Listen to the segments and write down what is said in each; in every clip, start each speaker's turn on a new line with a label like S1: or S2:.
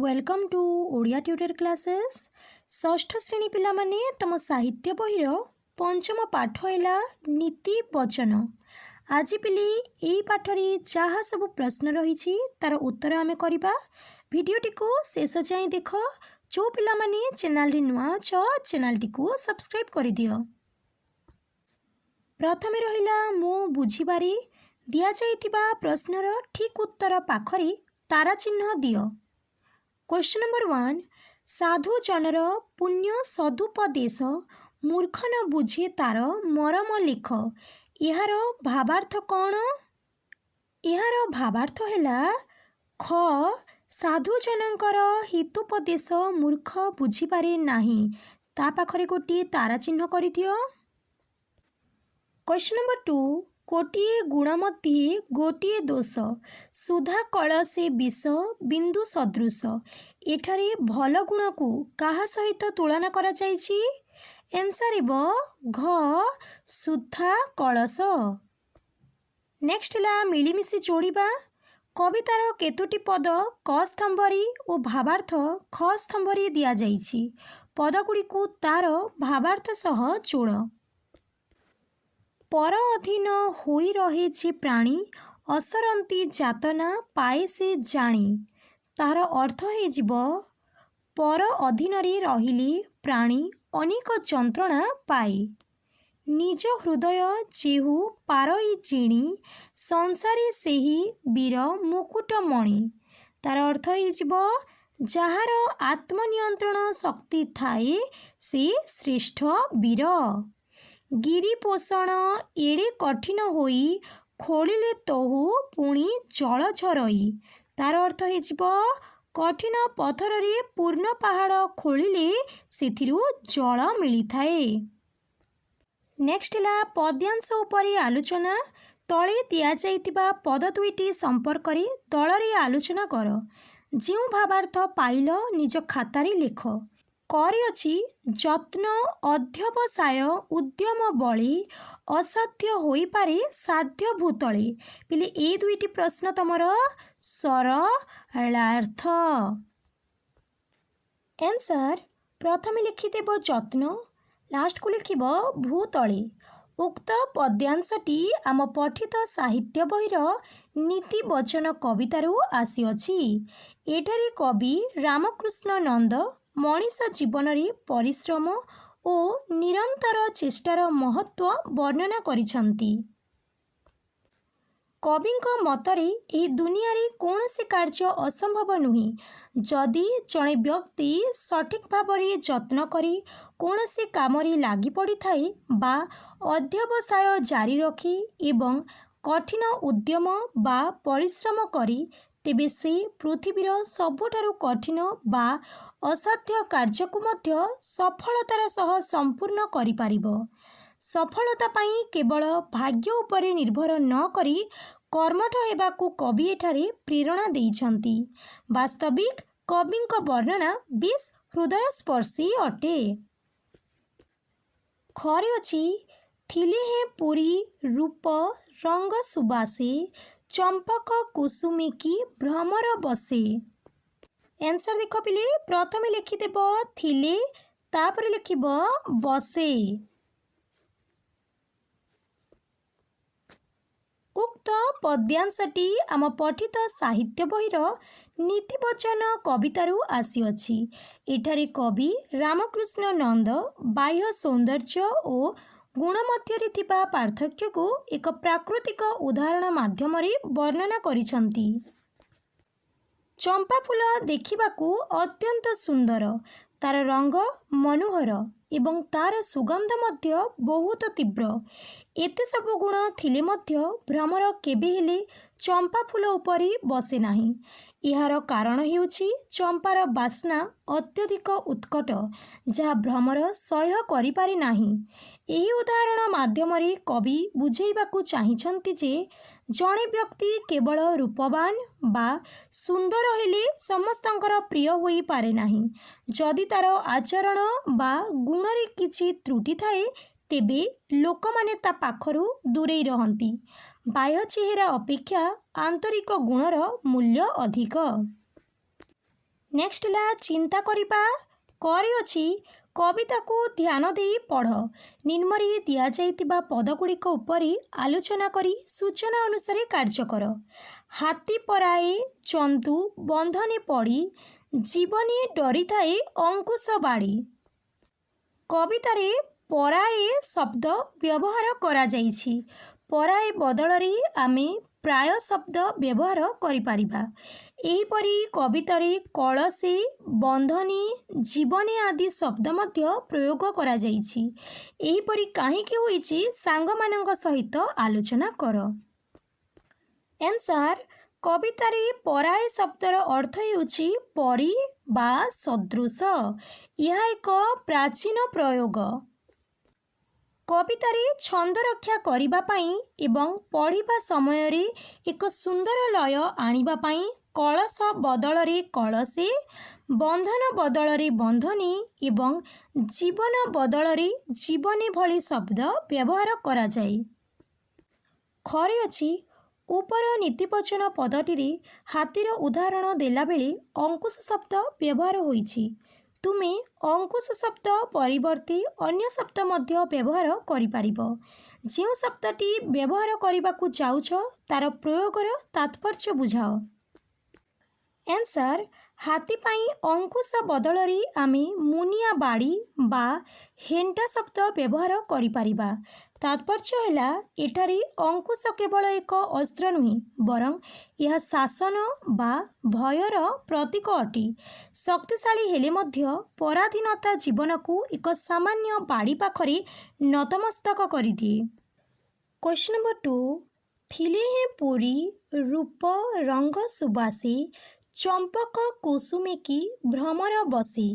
S1: Welcome to Odia tutor classes. षष्ठ श्रेणी पिला माने तम साहित्य बहिर पंचम पाठ है नीति वचन। आज पिली यही पाठरी जहाँ सब प्रश्न रही तार उत्तर आमे करिबा। वीडियोटी को शेष जाए देख। जो पिला माने चैनल नुआ अछ चैनल को सब्सक्राइब कर दियो। प्रथमे रहिला मो बुझिबारी दिया जाइतिबा प्रश्नर ठीक उत्तर पाखरी तारा चिन्ह दियो। क्वेश्चन नंबर 1 साधु जनर पुण्य सदुपदेश मूर्ख न बुझे तार मरम लिख। यार भावार्थ कौन? यार भावार्थ है ख साधु जनकर हितोपदेश मूर्ख बुझीपारे नाही। ता पाखरे गोटे तारा चिन्ह कर दियो। क्वेश्चन नंबर 2 गोटिए गुण मध्य गोटिए दोष सुधा कलसे विष बिंदु सदृश। एठारे भल गुण को कहा सहित तुलना करा जायछि? आंसर हेबो घ सुधा कलश। नेक्स्ट ला मिलीमिशी जोड़िबा। कवितार केतोटी पद क स्तंभरी और भावार्थ ख स्तंभरी दिया जायछि। पदगुड़ी को तार भावार्थ सह जोड़। पर अधीन होई रहे जे प्राणी असरंती जातना पाए से जानी। तार अर्थ हे जीव पर अधीन रे रहिले प्राणी अनेक जंत्रणा पाए। निज हृदय जेहु पारई जिणी संसारे सेही वीर मुकुटमणि। तार अर्थ हे जीव जार आत्मनियंत्रण शक्ति थाए से श्रेष्ठ वीर। गिरी पोषण एड़े कठिन होई खोलिले तहु पुणी जल झरई। तार अर्थ हे जीव कठिन पथर रे पूर्ण पहाड़ खोलिले सेथिरु जल मिली थाए। नेक्स्ट ला पद्यांश उपरे आलोचना। तले दिया जाइतिबा पद दुईटी संपर्क रे दलरे आलोचना कर। जो भावार्थ पाइल निज खातारे लेख। करे अछि यत्न अध्यवसाय उद्यम बळी असाध्य होई पारे साध्य भूतले। पिले ए दुईटी प्रश्न तमर सरलार्थ। आंसर प्रथमे लिखिदेव यत्न लास्ट को लिखिब भूतले। उक्त पद्यांशटी आम पठित साहित्य बहिर नीति वचन कवितारू आसीअछि। एठारे कवि रामकृष्ण नंद मनीष जीवन रे परिश्रम और निरंतर चेष्टार महत्व वर्णना करिसंती। कविंक मतरे ए दुनिया रे कौनसी कार्य असंभव नुहे। जदि जड़े व्यक्ति सठिक भाव रे यत्न करी कौनसी काम रे लागी पड़ी थाए बा अध्यवसाय जारी रखी एवं कठिन उद्यम बा परिश्रम करी तेबे से पृथ्वीर सबुठारु कठिन बा असाध्य कार्य को मध्य सफलतार सह संपूर्ण करि पारिबो। सफलता पाई केवल भाग्य उपरे निर्भर न करी कर्मठ हेबाकू कवि एठारे प्रेरणा देइछंती। वास्तविक कविंक वर्णना बेस हृदयस्पर्शी अटे। खरे अछि थिले हे पुरी रूप रंग सुबासे चंपक कुसुमी की भ्रमर बसे। आंसर देख पिले प्रथमे लिखिदेव थिले तापर लिखिब बसे। उक्त पद्यांशटी आम पठित साहित्य बहिर नीतिवचन कवितारू आसीअछि। एठारे कवि रामकृष्ण नंद बाह्य सौंदर्य और गुण मध्य थिबा पार्थक्य को एक प्राकृतिक उदाहरण माध्यम रे वर्णना करिसंती। चंपा फूल देखिबाकू अत्यंत सुंदर। तार रंग मनोहर एवं तार सुगंध मध्य बहुत तीव्र। एते सब गुण थिले मध्य भ्रमर केबे हेले चंपा फूल उपरी बसे नाही। यार कारण हेउछि चंपार बास्ना अत्यधिक उत्कट जहाँ भ्रमर सह्य करि पारे नाही। एही उदाहरण माध्यम रे कवि बुझेइबाकू चाहिछंती जे जणे व्यक्ति केवल रूपवान बा सुंदर हेले समस्तंकर प्रिय होई पारे नाही। जदि तार आचरण बा गुण रे किछि त्रुटि थाए तेबे लोकमाने ता पाखरू दूरेई रहंती। बाह्य चेहरा अपेक्षा आंतरिक गुणर मूल्य अधिक। ନେକ୍ସଟ ହେଲା ଚିନ୍ତା କରିବା କରିଅଛି କବିତାକୁ ଧ୍ୟାନ ଦେଇ ପଢ଼। ନିମ୍ନରେ ଦିଆଯାଇଥିବା ପଦଗୁଡ଼ିକ ଉପରେ ଆଲୋଚନା କରି ସୂଚନା ଅନୁସାରେ କାର୍ଯ୍ୟ କର। ହାତୀ ପରାଏ ଜନ୍ତୁ ବନ୍ଧନେ ପଡ଼ି ଜୀବନେ ଡରିଥାଏ ଅଙ୍କୁଶ ବାଡ଼ି। କବିତାରେ ପରାଏ ଶବ୍ଦ ବ୍ୟବହାର କରାଯାଇଛି। ପରାଏ ବଦଳରେ ଆମେ ପ୍ରାୟ ଶବ୍ଦ ବ୍ୟବହାର କରିପାରିବା। ଏହିପରି କବିତାରେ କଳସେ ବନ୍ଧନୀ ଜୀବନେ ଆଦି ଶବ୍ଦ ମଧ୍ୟ ପ୍ରୟୋଗ କରାଯାଇଛି। ଏହିପରି କାହିଁକି ହୋଇଛି ସାଙ୍ଗମାନଙ୍କ ସହିତ ଆଲୋଚନା କର। ଆନ୍ସର୍ କବିତାରେ ପରାଏ ଶବ୍ଦର ଅର୍ଥ ହେଉଛି ପରି ବା ସଦୃଶ। ଏହା ଏକ ପ୍ରାଚୀନ ପ୍ରୟୋଗ। କବିତାରେ ଛନ୍ଦ ରକ୍ଷା କରିବା ପାଇଁ ଏବଂ ପଢ଼ିବା ସମୟରେ ଏକ ସୁନ୍ଦର ଲୟ ଆଣିବା ପାଇଁ କଳସ ବଦଳରେ କଳସେ, ବନ୍ଧନ ବଦଳରେ ବନ୍ଧନୀ ଏବଂ ଜୀବନ ବଦଳରେ ଜୀବନୀ ଭଳି ଶବ୍ଦ ବ୍ୟବହାର କରାଯାଏ। ଖରେ ଅଛି ଉପର ନୀତିବଚନ ପଦଟିରେ ହାତୀର ଉଦାହରଣ ଦେଲାବେଳେ ଅଙ୍କୁଶ ଶବ୍ଦ ବ୍ୟବହାର ହୋଇଛି। ତୁମେ ଅଙ୍କୁଶ ଶବ୍ଦ ପରିବର୍ତ୍ତେ ଅନ୍ୟ ଶବ୍ଦ ମଧ୍ୟ ବ୍ୟବହାର କରିପାରିବ। ଯେଉଁ ଶବ୍ଦଟି ବ୍ୟବହାର କରିବାକୁ ଯାଉଛ ତାର ପ୍ରୟୋଗର ତାତ୍ପର୍ଯ୍ୟ ବୁଝାଅ। ଆନ୍ସର୍ ହାତୀ ପାଇଁ ଅଙ୍କୁଶ ବଦଳରେ ଆମେ ମୁନିଆ ବାଡ଼ି ବା ହେଣ୍ଟା ଶବ୍ଦ ବ୍ୟବହାର କରିପାରିବା। ତାତ୍ପର୍ଯ୍ୟ ହେଲା ଏଠାରେ ଅଙ୍କୁଶ କେବଳ ଏକ ଅସ୍ତ୍ର ନୁହେଁ ବରଂ ଏହା ଶାସନ ବା ଭୟର ପ୍ରତୀକ ଅଟେ। ଶକ୍ତିଶାଳୀ ହେଲେ ମଧ୍ୟ ପରାଧୀନତା ଜୀବନକୁ ଏକ ସାମାନ୍ୟ ବାଡ଼ି ପାଖରେ ନତମସ୍ତକ କରିଦିଏ। କ୍ୱେଶ୍ଚନ୍ ନମ୍ବର 2 ଥିଲେ ହେଁ ପୁରୀ ରୂପ ରଙ୍ଗ ସୁବାସେ ଚମ୍ପକ କୁସୁମିକି ଭ୍ରମର ବସେ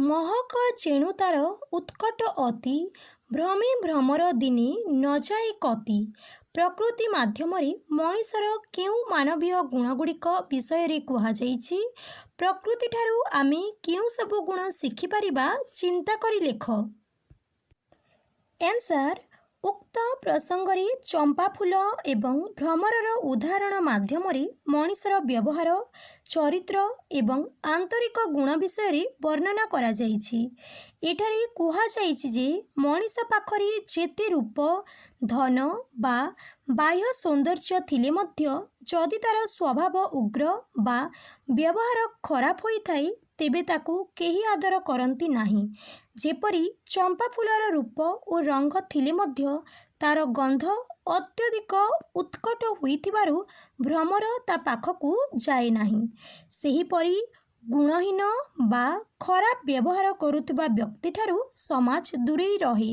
S1: ମହକ ଯେଣୁ ତାର ଉତ୍କଟ ଅତି ଭ୍ରମେ ଭ୍ରମର ଦିନେ ନ ଯାଏ କତି। ପ୍ରକୃତି ମାଧ୍ୟମରେ ମଣିଷର କେଉଁ ମାନବୀୟ ଗୁଣଗୁଡ଼ିକ ବିଷୟରେ କୁହାଯାଇଛି? ପ୍ରକୃତିଠାରୁ ଆମେ କେଉଁ ସବୁ ଗୁଣ ଶିଖିପାରିବା ଚିନ୍ତା କରି ଲେଖ। ଆନ୍ସର୍ ଉକ୍ତ ପ୍ରସଙ୍ଗରେ ଚମ୍ପା ଫୁଲ ଏବଂ ଭ୍ରମରର ଉଦାହରଣ ମାଧ୍ୟମରେ ମଣିଷର ବ୍ୟବହାର, ଚରିତ୍ର ଏବଂ ଆନ୍ତରିକ ଗୁଣ ବିଷୟରେ ବର୍ଣ୍ଣନା କରାଯାଇଛି। ଏଠାରେ କୁହାଯାଇଛି ଯେ ମଣିଷ ପାଖରେ ଯେତେ ରୂପ, ଧନ ବା ବାହ୍ୟ ସୌନ୍ଦର୍ଯ୍ୟ ଥିଲେ ମଧ୍ୟ ଯଦି ତାର ସ୍ୱଭାବ ଉଗ୍ର ବା ବ୍ୟବହାର ଖରାପ ହୋଇଥାଏ ତେବେ ତାକୁ କେହି ଆଦର କରନ୍ତି ନାହିଁ। ଯେପରି ଚମ୍ପା ଫୁଲର ରୂପ ଓ ରଙ୍ଗ ଥିଲେ ମଧ୍ୟ ତାର ଗନ୍ଧ ଅତ୍ୟଧିକ ଉତ୍କଟ ହୋଇଥିବାରୁ ଭ୍ରମର ତା ପାଖକୁ ଯାଏ ନାହିଁ। ସେହିପରି ଗୁଣହୀନ ବା ଖରାପ ବ୍ୟବହାର କରୁଥିବା ବ୍ୟକ୍ତିଠାରୁ ସମାଜ ଦୂରେଇ ରହେ।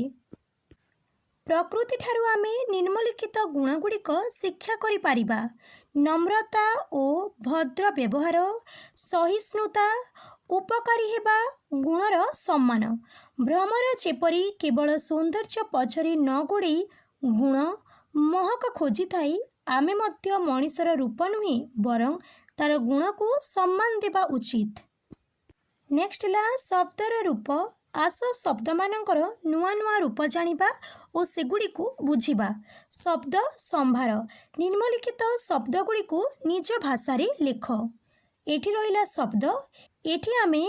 S1: ପ୍ରକୃତିଠାରୁ ଆମେ ନିମ୍ନଲିଖିତ ଗୁଣଗୁଡ଼ିକ ଶିକ୍ଷା କରିପାରିବା। ନମ୍ରତା ଓ ଭଦ୍ର ବ୍ୟବହାର, ସହିଷ୍ଣୁତା, ଉପକାରୀ ହେବା, ଗୁଣର ସମ୍ମାନ। ଭ୍ରମର ଯେପରି କେବଳ ସୌନ୍ଦର୍ଯ୍ୟ ପଛରେ ନ ଗୋଡ଼େଇ ଗୁଣ, ମହକ ଖୋଜିଥାଏ ଆମେ ମଧ୍ୟ ମଣିଷର ରୂପ ନୁହେଁ ବରଂ ତାର ଗୁଣକୁ ସମ୍ମାନ ଦେବା ଉଚିତ। ନେକ୍ସଟ ହେଲା ଶବ୍ଦର ରୂପ। ଆସ ଶବ୍ଦମାନଙ୍କର ନୂଆ ନୂଆ ରୂପ ଜାଣିବା ଓ ସେଗୁଡ଼ିକୁ ବୁଝିବା। ଶବ୍ଦ ସମ୍ଭାର। ନିମ୍ନଲିଖିତ ଶବ୍ଦଗୁଡ଼ିକୁ ନିଜ ଭାଷାରେ ଲେଖ। ଏଠି ରହିଲା ଶବ୍ଦ। ଏଠି ଆମେ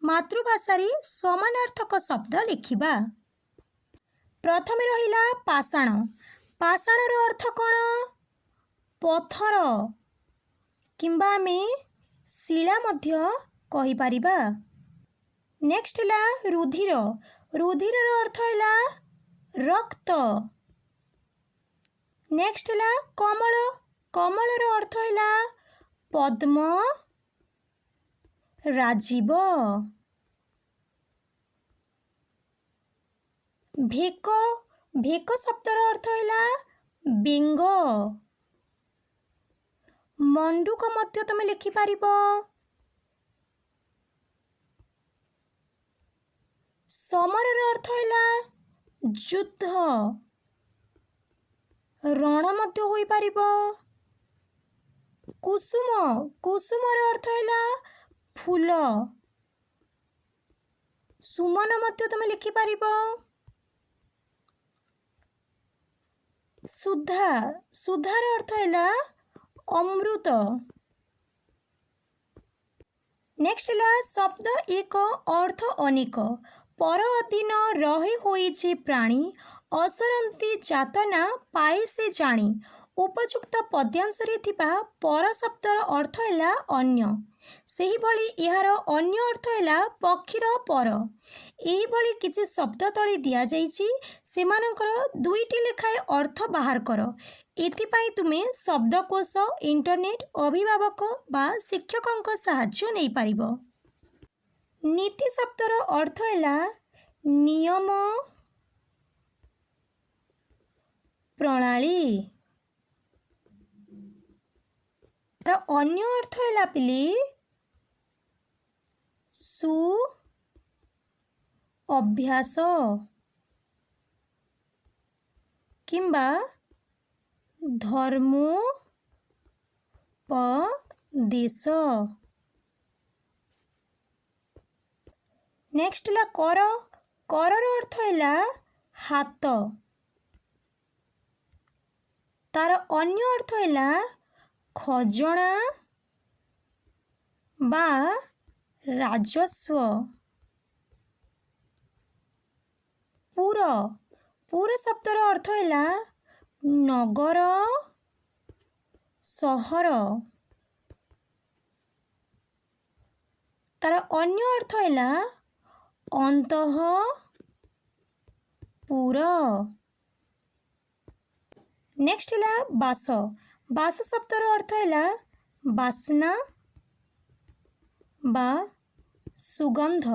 S1: ମାତୃଭାଷାରେ ସମାନାର୍ଥକ ଶବ୍ଦ ଲେଖିବା। ପ୍ରଥମେ ରହିଲା ପାଷାଣ। ପାଷାଣର ଅର୍ଥ କ'ଣ? ପଥର କିମ୍ବା ଆମେ ଶିଳା ମଧ୍ୟ କହିପାରିବା। ନେକ୍ସଟ ହେଲା ରୁଧିର। ରୁଧିରର ଅର୍ଥ ହେଲା ରକ୍ତ। ନେକ୍ସଟ ହେଲା କମଳ। କମଳର ଅର୍ଥ ହେଲା ପଦ୍ମ, ରାଜୀବ। ଭେକ। ଭେକ ଶବ୍ଦର ଅର୍ଥ ହେଲା ବେଙ୍ଗ। ମଣ୍ଡୁକ ମଧ୍ୟ ତମେ ଲେଖିପାରିବ। ସମରର ଅର୍ଥ ହେଲା ଯୁଦ୍ଧ। ରଣ ମଧ୍ୟ ହୋଇପାରିବ। କୁସୁମ। କୁସୁମର ଅର୍ଥ ହେଲା ଫୁଲ। ସୁମନ ମଧ୍ୟ ତମେ ଲେଖିପାରିବ। ସୁଧା। ସୁଧାର ଅର୍ଥ ହେଲା ଅମୃତ। नेक्स्ट है शब्द एक अर्थ अनेक पर अधीन रहे होइछि प्राणी असरंती जातना पाए से जानी उपयुक्त पद्यांश रे थिबा पर शब्दर अर्थ है अन्य सेही भली एहार अन्य अर्थ है पक्षीर पर एही भली किछि शब्द तले दिया जाइछि सेमानकर दुईटी लेखाए अर्थ बाहर कर एथिपाई तुमे शब्दकोश इंटरनेट अभिभावक बा शिक्षकों साहाय्य नहीं पारिबो। नीति शब्दर अर्थ है नियम प्रणाली अन्य अर्थ है पिली सु अभ्यास किंबा धर्मोपदेश। नेक्स्ट ला कर करर अर्थ है हाथ तार अन्य अर्थ है खजना बा राजस्व। पुर पुर शब्दर अर्थ है नगर सहर तार अन्य अर्थ है अंतःपुर। नेक्स्ट है बास बास शब्दर अर्थ है बासना बा सुगंध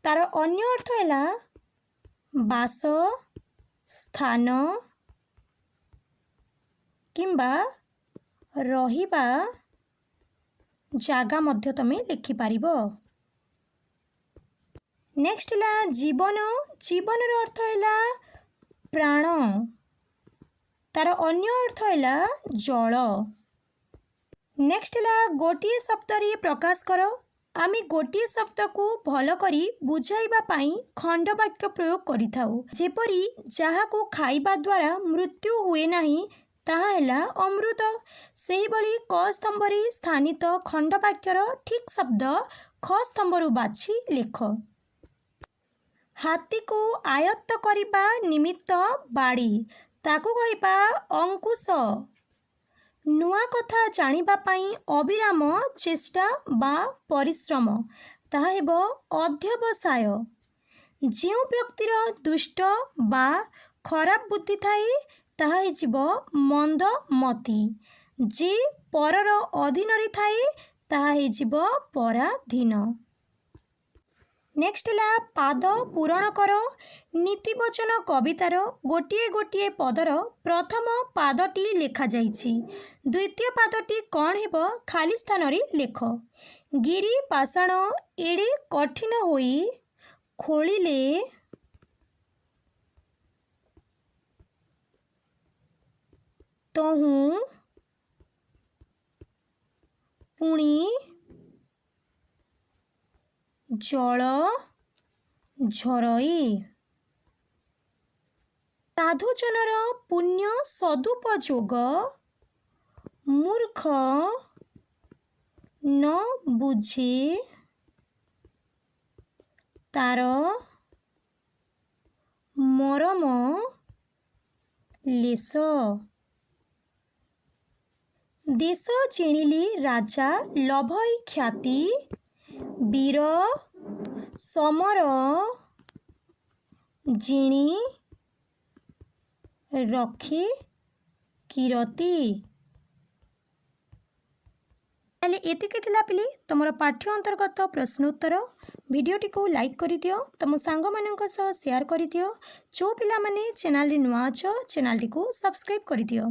S1: तार अन्य अर्थ है बास स्थान किंबा रहिबा जागा मध्य तमे लिखि पारिबो। नेक्स्ट है जीवन जीवन अर्थ है प्राण तार अन्य अर्थ है जल। नेक्स्ट है गोटे शब्द रे प्रकाश कर आमे गोटे शब्द को भल करी बुझाइबा पाई खंड वाक्य प्रयोग करिथाउ जेपरी जहाको खाइबा द्वारा मृत्यु हुए नाही ताहा हैला अमृत सेही भली क स्तंभ रे स्थानित खंड वाक्यर ठीक शब्द ख स्तंभ रु बाछि लेख। हाथी को आयत्त करिबा निमित्त बाड़ी ताकू कहिबा अंकुश। नुआ कथा जानिबा पाई अविराम चेष्टा बा परिश्रम ताहा हेबो अध्यवसाय। जो व्यक्तिर दुष्ट बा खराब बुद्धि थाए ताहा हेजिबो मंद मति जे परर अधीन रे थाए ताहा हेजिबो पराधीन। नेक्स्ट है पाद पूरण कर नीतिवचन कवितार गोटे गोटे पदर प्रथम पादटी लेखा जाइछि द्वितीय पादटी कौन हेबो खाली स्थान रे लेख। गिरी पाषाण एड़े कठिन होई खोलिले तहु पुणी जल झरई। साधुजनर पुण्य सदुपयोग मूर्ख न बुझे तार मरम लेस। देश चिणिली राजा लभई ख्याति वीर समर जिणी रखे कीरति। ताले एतिके थिला पिले तुमर पाठ्य अंतर्गत प्रश्न उत्तर भिडियोटी को लाइक करि दियो तुम सांग मानक सह शेयर करि दियो जो पिला माने चैनल रे नुआ छ चैनल टी को सब्सक्राइब करि दियो।